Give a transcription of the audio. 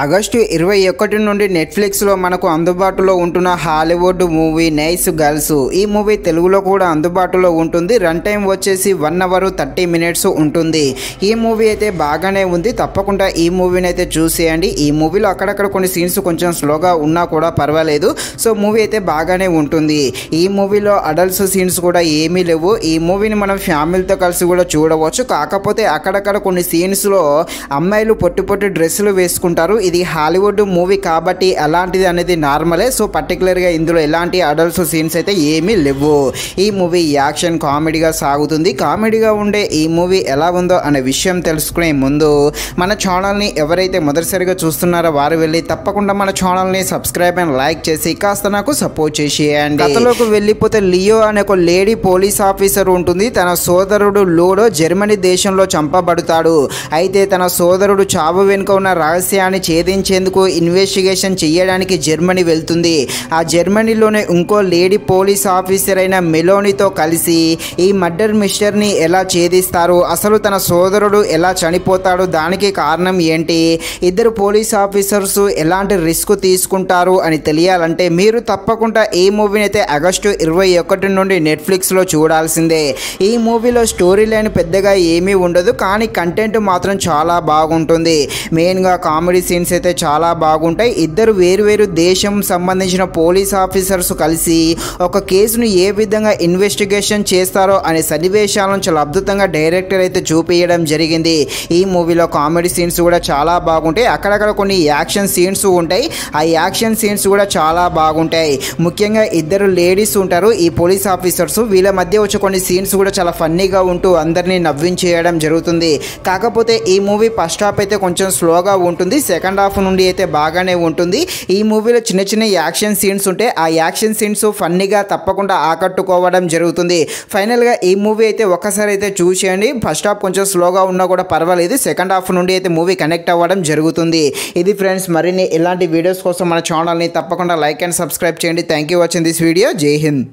August 21 నుండి నెట్ఫ్లిక్స్లో మనకు అందుబాటులో ఉంటున్న హాలీవుడ్ మూవీ నైస్ గర్ల్స్. ఈ మూవీ తెలుగులో కూడా అందుబాటులో ఉంటుంది. రన్ టైం వచ్చేసి 1 అవర్ 30 మినిట్స్ ఉంటుంది. ఈ మూవీ అయితే బాగానే ఉంది. తప్పకుండా ఈ మూవీని అయితే చూసేయండి. ఈ మూవీలో అక్కడక్కడ కొన్ని సీన్స్ కొంచెం స్లోగా ఉన్నా కూడా పర్వాలేదు. సో మూవీ అయితే బాగానే ఉంటుంది. ఈ మూవీలో అడల్ట్స్ సీన్స్ కూడా ఏమీ లేవు. ఈ మూవీని మనం ఫ్యామిలీతో కలిసి కూడా చూడవచ్చు. కాకపోతే అక్కడక్కడ కొన్ని సీన్స్లో అమ్మాయిలు పొట్టి పొట్టి డ్రెస్సులు వేసుకుంటారు. ఇది హాలీవుడ్ మూవీ కాబట్టి అలాంటిది అనేది నార్మలే. సో పర్టికులర్గా ఇందులో ఎలాంటి అడల్ట్స్ సీన్స్ అయితే ఏమీ లేవు. ఈ మూవీ యాక్షన్ కామెడీగా సాగుతుంది. కామెడీగా ఉండే ఈ మూవీ ఎలా ఉందో అనే విషయం తెలుసుకునే ముందు మన ఛానల్ని ఎవరైతే మొదటిసారిగా చూస్తున్నారో వారు వెళ్ళి తప్పకుండా మన ఛానల్ని సబ్స్క్రైబ్ అండ్ లైక్ చేసి కాస్త నాకు సపోర్ట్ చేసేయండి. కథలోకి వెళ్ళిపోతే లియో అనే ఒక లేడీ పోలీస్ ఆఫీసర్ ఉంటుంది. తన సోదరుడు లూడో జర్మనీ దేశంలో చంపబడతాడు. అయితే తన సోదరుడు చావు వెనుక ఉన్న రహస్యాన్ని ఛేదించేందుకు ఇన్వెస్టిగేషన్ చేయడానికి జర్మనీ వెళ్తుంది. ఆ జర్మనీలోనే ఇంకో లేడీ పోలీస్ ఆఫీసర్ అయిన మెలోనీతో కలిసి ఈ మర్డర్ మిస్టరీని ఎలా ఛేదిస్తారు, అసలు తన సోదరుడు ఎలా చనిపోతాడు, దానికి కారణం ఏంటి, ఇద్దరు పోలీస్ ఆఫీసర్స్ ఎలాంటి రిస్క్ తీసుకుంటారు అని తెలియాలంటే మీరు తప్పకుండా ఈ మూవీని అయితే ఆగస్టు 21 నుండి నెట్ఫ్లిక్స్లో చూడాల్సిందే. ఈ మూవీలో స్టోరీ లైన్ పెద్దగా ఏమీ ఉండదు, కానీ కంటెంట్ మాత్రం చాలా బాగుంటుంది. మెయిన్గా కామెడీ సీన్స్ అయితే చాలా బాగుంటాయి. ఇద్దరు వేరు దేశం సంబంధించిన పోలీస్ ఆఫీసర్స్ కలిసి ఒక కేసును ఏ విధంగా ఇన్వెస్టిగేషన్ చేస్తారో అనే సన్నివేశాలను చాలా అద్భుతంగా డైరెక్టర్ అయితే చూపించడం జరిగింది. ఈ మూవీలో కామెడీ సీన్స్ కూడా చాలా బాగుంటాయి. అక్కడక్కడ కొన్ని యాక్షన్ సీన్స్ ఉంటాయి. ఆ యాక్షన్ సీన్స్ కూడా చాలా బాగుంటాయి. ముఖ్యంగా ఇద్దరు లేడీస్ ఉంటారు ఈ పోలీస్ ఆఫీసర్స్. వీళ్ళ మధ్య వచ్చే కొన్ని సీన్స్ కూడా చాలా ఫన్నీగా ఉంటూ అందరినీ నవ్వించేయడం జరుగుతుంది. కాకపోతే ఈ మూవీ ఫస్ట్ హాఫ్ అయితే కొంచెం స్లోగా ఉంటుంది. సెకండ్ హాఫ్ నుండి అయితే బాగానే ఉంటుంది. ఈ మూవీలో చిన్న చిన్న యాక్షన్ సీన్స్ ఉంటే ఆ యాక్షన్ సీన్స్ ఫన్నీగా తప్పకుండా ఆకట్టుకోవడం జరుగుతుంది. ఫైనల్గా ఈ మూవీ అయితే ఒక్కసారి అయితే చూసేయండి. ఫస్ట్ హాఫ్ కొంచెం స్లోగా ఉన్నా కూడా పర్వాలేదు. సెకండ్ హాఫ్ నుండి అయితే మూవీ కనెక్ట్ అవ్వడం జరుగుతుంది. ఇది ఫ్రెండ్స్, మరిన్ని ఇలాంటి వీడియోస్ కోసం మన ఛానల్ని తప్పకుండా లైక్ అండ్ సబ్స్క్రైబ్ చేయండి. Thank you watching this video. జై హింద్.